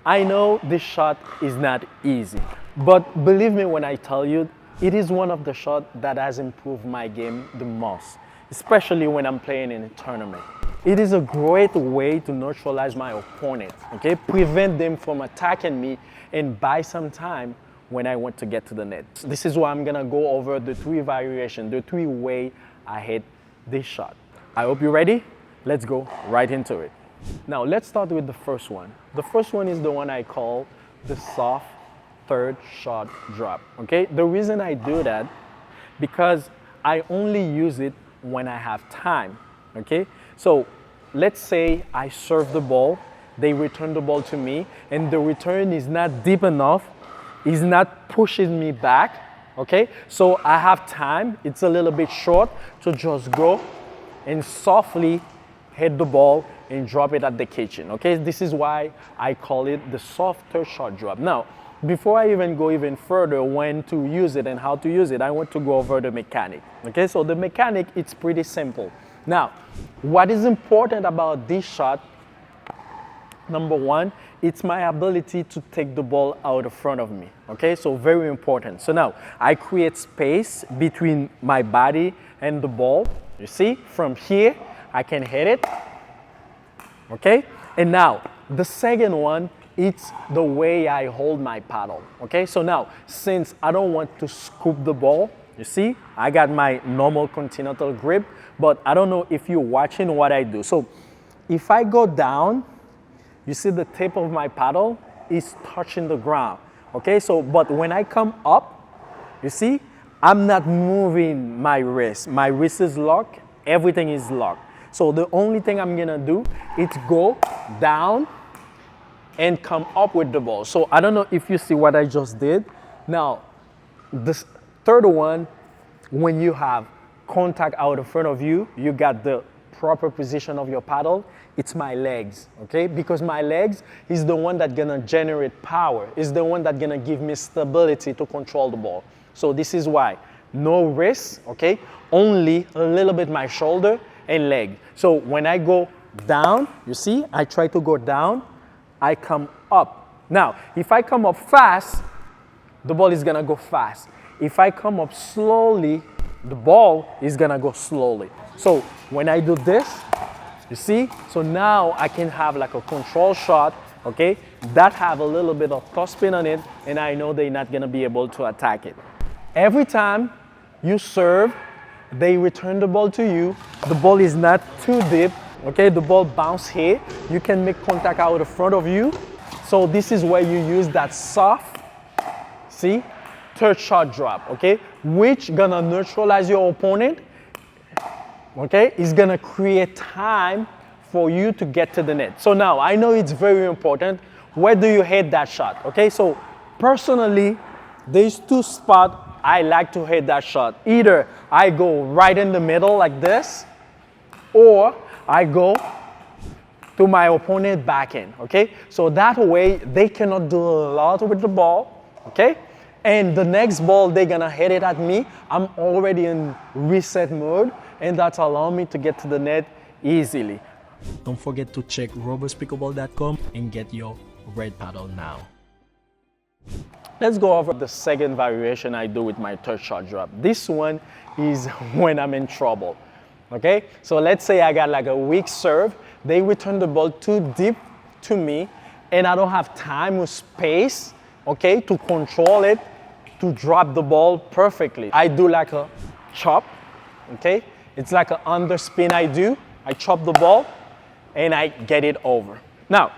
I know this shot is not easy, but believe me when I tell you, it is one of the shots that has improved my game the most, especially when I'm playing in a tournament. It is a great way to neutralize my opponent, okay? Prevent them from attacking me and buy some time when I want to get to the net. This is why I'm gonna go over the 3 variations, the 3 ways I hit this shot. I hope you're ready. Let's go right into it. Now let's start with the first one. The first one is the one I call the soft third shot drop, okay? The reason I do that, because I only use it when I have time, okay? So let's say I serve the ball, they return the ball to me, and the return is not deep enough, is not pushing me back, okay? So I have time, it's a little bit short, to just go and softly hit the ball and drop it at the kitchen, okay? This is why I call it the softer shot drop. Now, before I even go even further when to use it and how to use it, I want to go over the mechanic, okay? So the mechanic, it's pretty simple. Now, what is important about this shot, number one, it's my ability to take the ball out in front of me, okay? So very important. So now, I create space between my body and the ball. You see, from here, I can hit it, okay? And now, the second one, it's the way I hold my paddle, okay? So now, since I don't want to scoop the ball, you see, I got my normal continental grip, but I don't know if you're watching what I do. So if I go down, you see the tip of my paddle is touching the ground, okay? So, but when I come up, you see, I'm not moving my wrist. My wrist is locked, everything is locked. So the only thing I'm gonna do is go down and come up with the ball. So I don't know if you see what I just did. Now, this third one, when you have contact out in front of you, you got the proper position of your paddle, it's my legs, okay? Because my legs is the one that's gonna generate power, is the one that's gonna give me stability to control the ball. So this is why, no wrist, okay? Only a little bit my shoulder and leg. So when I go down, you see, I try to go down, I come up. Now, if I come up fast, the ball is gonna go fast. If I come up slowly, the ball is gonna go slowly. So when I do this, you see, so now I can have like a control shot, okay, that have a little bit of topspin on it, and I know they're not gonna be able to attack it. Every time you serve, they return the ball to you. The ball is not too deep, okay? The ball bounce here. You can make contact out in front of you. So this is where you use that soft, see, third shot drop, okay? Which gonna neutralize your opponent, okay? It's gonna create time for you to get to the net. So now, I know it's very important. Where do you hit that shot, okay? So personally, there's 2 spots I like to hit that shot. Either I go right in the middle like this, or I go to my opponent back in, okay? So that way, they cannot do a lot with the ball, okay? And the next ball, they're gonna hit it at me. I'm already in reset mode, and that's allowing me to get to the net easily. Don't forget to check robustpickleball.com and get your red paddle now. Let's go over the second variation I do with my third shot drop. This one is when I'm in trouble, okay? So let's say I got like a weak serve. They return the ball too deep to me, and I don't have time or space, okay, to control it, to drop the ball perfectly. I do like a chop, okay? It's like an underspin I do. I chop the ball, and I get it over. Now,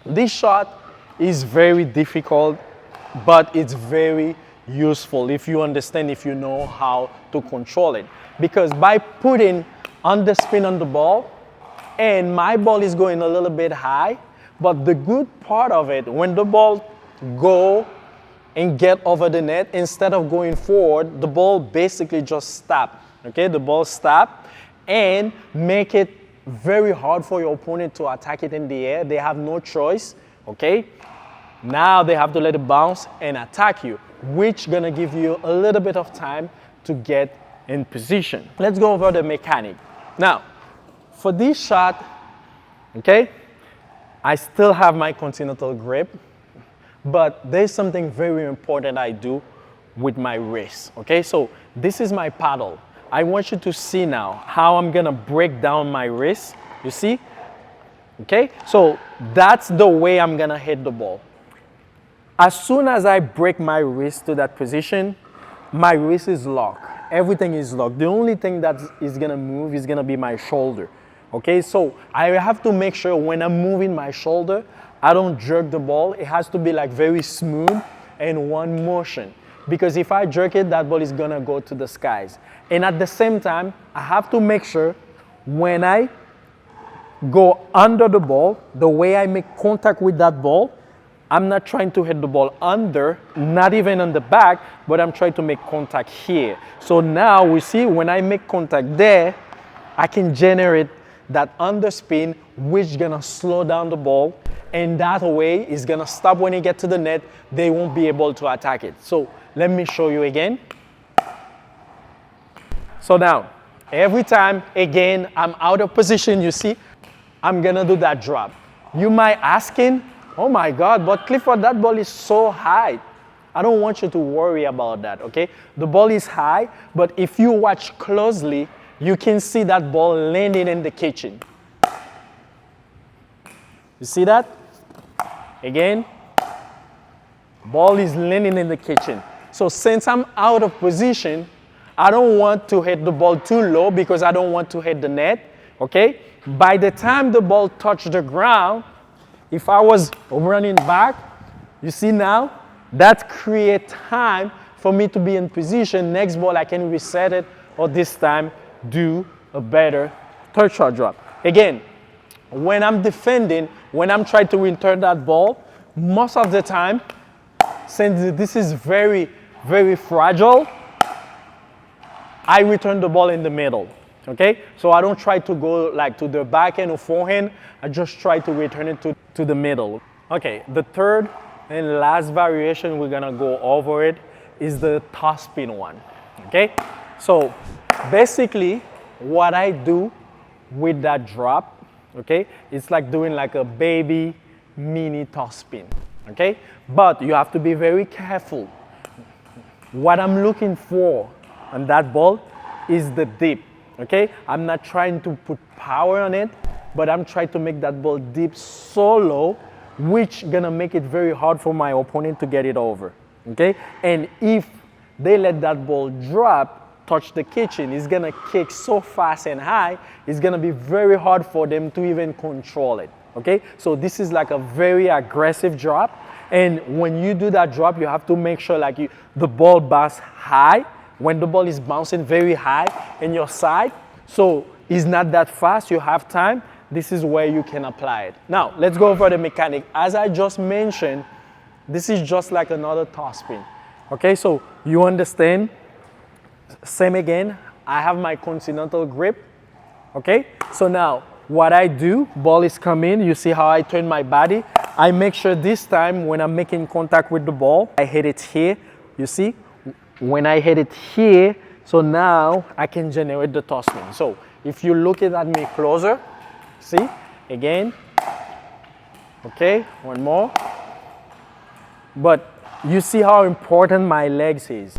this shot is very difficult, but it's very useful if you understand, if you know how to control it. Because by putting underspin on the ball, and my ball is going a little bit high, but the good part of it, when the ball go and get over the net, instead of going forward, the ball basically just stop, okay? The ball stop and make it very hard for your opponent to attack it in the air. They have no choice, okay? Now they have to let it bounce and attack you, which gonna give you a little bit of time to get in position. Let's go over the mechanic. Now, for this shot, okay, I still have my continental grip, but there's something very important I do with my wrist, okay? So this is my paddle. I want you to see now how I'm gonna break down my wrist, you see? Okay, so that's the way I'm gonna hit the ball. As soon as I break my wrist to that position, my wrist is locked. Everything is locked. The only thing that is gonna move is gonna be my shoulder. Okay, so I have to make sure when I'm moving my shoulder, I don't jerk the ball. It has to be like very smooth and one motion. Because if I jerk it, that ball is gonna go to the skies. And at the same time, I have to make sure when I go under the ball, the way I make contact with that ball, I'm not trying to hit the ball under, not even on the back, but I'm trying to make contact here. So now we see when I make contact there, I can generate that underspin, which is gonna slow down the ball, and that way it's gonna stop when you get to the net, they won't be able to attack it. So let me show you again. So now, every time, again, I'm out of position, you see, I'm gonna do that drop. You might asking, oh my God, but Clifford, that ball is so high. I don't want you to worry about that, okay? The ball is high, but if you watch closely, you can see that ball landing in the kitchen. You see that? Again, ball is landing in the kitchen. So since I'm out of position, I don't want to hit the ball too low because I don't want to hit the net, okay? By the time the ball touched the ground, if I was running back, you see now, that creates time for me to be in position. Next ball, I can reset it, or this time, do a better third shot drop. Again, when I'm defending, when I'm trying to return that ball, most of the time, since this is very, very fragile, I return the ball in the middle. Okay, so I don't try to go like to the backhand or forehand. I just try to return it to the middle. Okay, the third and last variation we're gonna go over it is the toss spin one. Okay, so basically what I do with that drop, okay, it's like doing like a baby mini toss spin. Okay, but you have to be very careful. What I'm looking for on that ball is the dip. Okay, I'm not trying to put power on it, but I'm trying to make that ball dip so low, which gonna make it very hard for my opponent to get it over. Okay, and if they let that ball drop, touch the kitchen, it's gonna kick so fast and high, it's gonna be very hard for them to even control it. Okay, so this is like a very aggressive drop, and when you do that drop, you have to make sure like the ball bounces high. When the ball is bouncing very high in your side, so it's not that fast, you have time, this is where you can apply it. Now, let's go over the mechanic. As I just mentioned, this is just like another toss spin. Okay, so you understand, same again, I have my continental grip. Okay, so now what I do, ball is coming, you see how I turn my body. I make sure this time when I'm making contact with the ball, I hit it here, you see? When I hit it here, so now I can generate the toss spin. So if you look at me closer, see, again, okay, one more. But you see how important my legs is.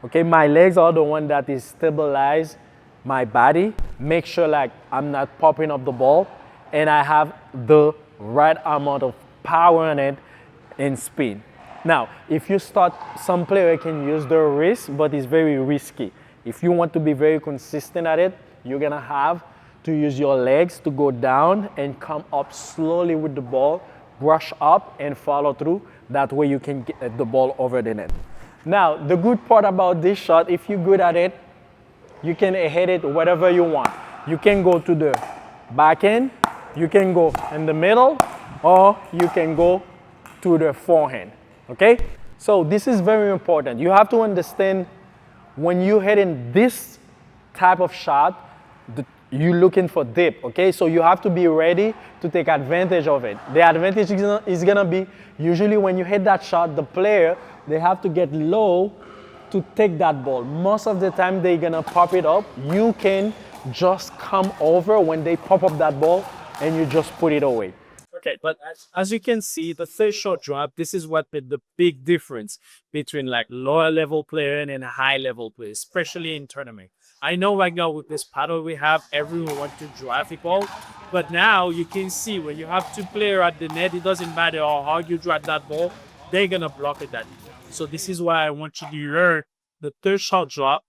Okay, my legs are the one that is stabilize my body, make sure like I'm not popping up the ball, and I have the right amount of power on it and spin. Now, if you start, some player can use their wrist, but it's very risky. If you want to be very consistent at it, you're gonna have to use your legs to go down and come up slowly with the ball, brush up and follow through. That way you can get the ball over the net. Now, the good part about this shot, if you're good at it, you can hit it wherever you want. You can go to the backhand, you can go in the middle, or you can go to the forehand. Okay, so this is very important. You have to understand when you hit in this type of shot, you're looking for dip. Okay, so you have to be ready to take advantage of it. The advantage is gonna be usually when you hit that shot, the player, they have to get low to take that ball. Most of the time they're gonna pop it up. You can just come over when they pop up that ball and you just put it away. Okay, but as you can see, the third shot drop, this is what made the big difference between like lower level player and high level player, especially in tournament. I know right now with this paddle we have, everyone wants to drive it ball, but now you can see when you have two players at the net, it doesn't matter how hard you drive that ball, they're gonna block it that. So this is why I want you to learn the third shot drop,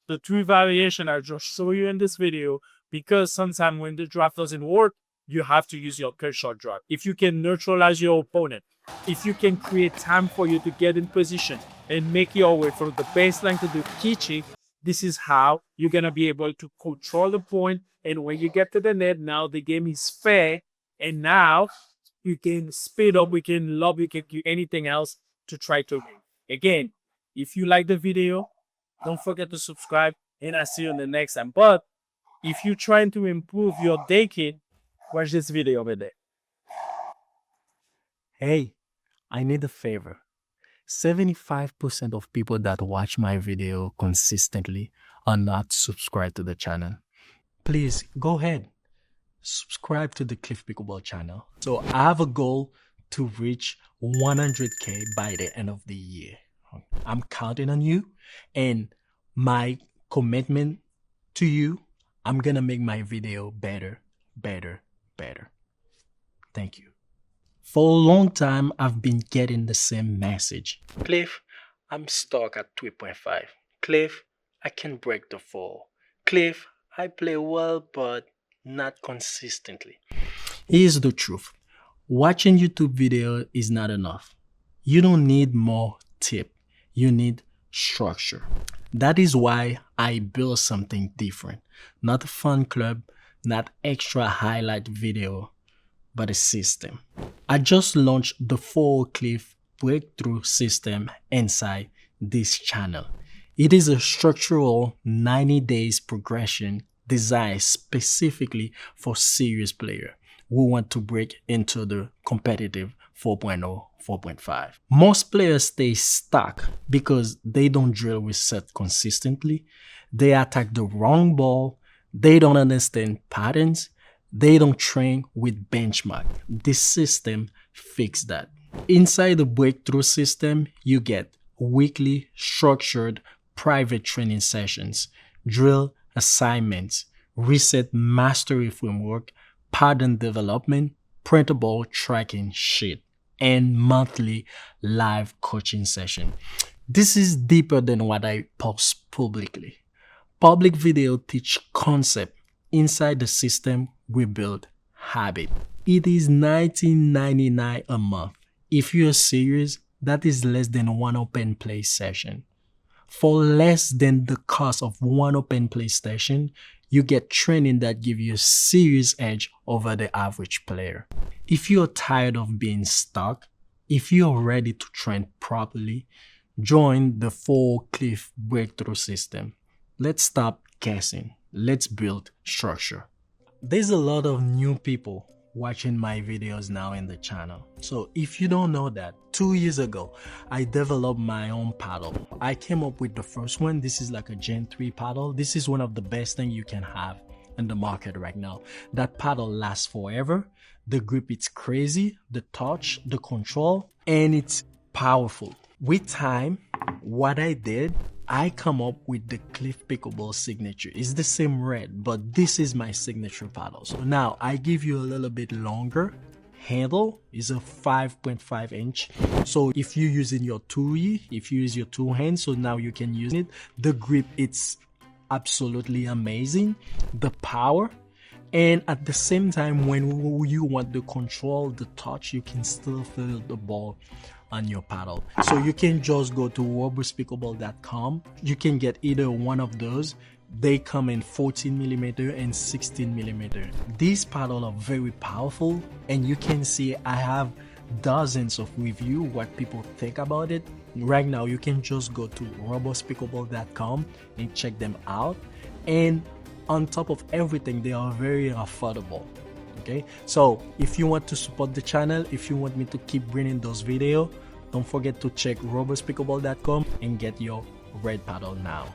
the three variation I just show you in this video, because sometimes when the draft doesn't work, you have to use your third shot drop. If you can neutralize your opponent, if you can create time for you to get in position and make your way from the baseline to the kitchen, this is how you're gonna be able to control the point. And when you get to the net, now the game is fair, and now you can speed up, we can lob, you can do anything else to try to win. Again, if you like the video, don't forget to subscribe, and I'll see you in the next time. But if you're trying to improve your decade, watch this video over there. Hey, I need a favor. 75% of people that watch my video consistently are not subscribed to the channel. Please go ahead, subscribe to the Cliff Pickleball channel. So I have a goal to reach 100K by the end of the year. I'm counting on you, and my commitment to you, I'm gonna make my video better. Thank you. For a long time, I've been getting the same message. Cliff, I'm stuck at 3.5. Cliff, I can break the 4. Cliff, I play well, but not consistently. Here's the truth. Watching YouTube video is not enough. You don't need more tip. You need structure. That is why I built something different. Not a fun club, not extra highlight video, but a system. I just launched the 4 Cliff breakthrough system inside this channel. It is a structural 90 days progression designed specifically for serious players who want to break into the competitive 4.0, 4.5. Most players stay stuck because they don't drill with set consistently, they attack the wrong ball, they don't understand patterns, they don't train with benchmark. This system fixes that. Inside the breakthrough system, you get weekly structured private training sessions, drill assignments, reset mastery framework, pattern development, printable tracking sheet, and monthly live coaching session. This is deeper than what I post publicly. Public video teach concept. Inside the system, we build habit. It is $19.99 a month. If you're serious, that is less than one open play session. For less than the cost of one open play session, you get training that gives you a serious edge over the average player. If you're tired of being stuck, if you're ready to train properly, join the 4 Cliff breakthrough system. Let's stop guessing. Let's build structure. There's a lot of new people watching my videos now in the channel. So if you don't know that, 2 years ago, I developed my own paddle. I came up with the first one. This is like a Gen 3 paddle. This is one of the best things you can have in the market right now. That paddle lasts forever. The grip, it's crazy. The touch, the control, and it's powerful. With time, what I did, I come up with the Cliff Pickleball signature. It's the same red, but this is my signature paddle. So now I give you a little bit longer handle. Is a 5.5 inch. So if you're using your if you use your 2 hands, so now you can use it. The grip, it's absolutely amazing. The power. And at the same time, when you want to control the touch, you can still feel the ball on your paddle. So you can just go to robustpickleball.com. You can get either one of those. They come in 14mm and 16mm. These paddles are very powerful, and you can see I have dozens of reviews, what people think about it. Right now, you can just go to robustpickleball.com and check them out. And on top of everything, they are very affordable. Okay, so if you want to support the channel, if you want me to keep bringing those videos, don't forget to check robustpickleball.com and get your red paddle now.